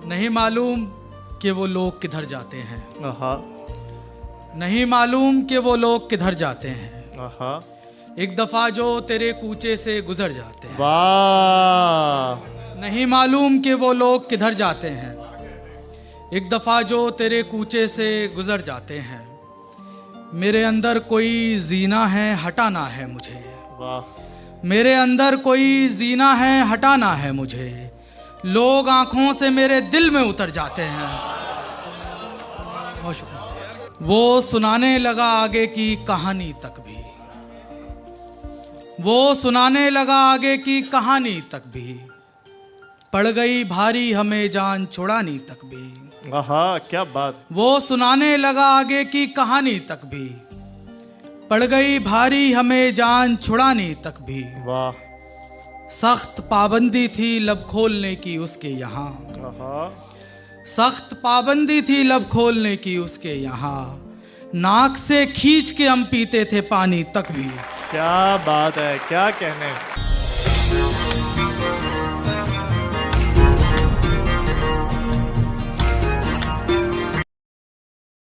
नहीं मालूम कि वो लोग किधर जाते हैं। आहा, नहीं मालूम कि वो लोग किधर जाते हैं। आहा, एक दफा जो तेरे कूचे से गुजर जाते हैं। वाह, नहीं मालूम कि वो लोग किधर जाते हैं। एक दफा जो तेरे कूचे से गुजर जाते हैं। मेरे अंदर कोई जीना है, हटाना है मुझे। वाह, मेरे अंदर कोई जीना है, हटाना है मुझे। लोग आंखों से मेरे दिल में उतर जाते हैं। बहुत शुक्रिया। वो सुनाने लगा आगे की कहानी तक भी। वो सुनाने लगा आगे की कहानी तक भी। पड़ गई भारी हमें जान छुड़ानी तक भी। आहा, क्या बात। वो सुनाने लगा आगे की कहानी तक भी। पड़ गई भारी हमें जान छुड़ानी तक भी। वाह, सख्त पाबंदी थी लब खोलने की उसके यहाँ। आहा, सख्त पाबंदी थी लब खोलने की उसके यहाँ। नाक से खींच के हम पीते थे पानी तक भी। क्या बात है, क्या कहने।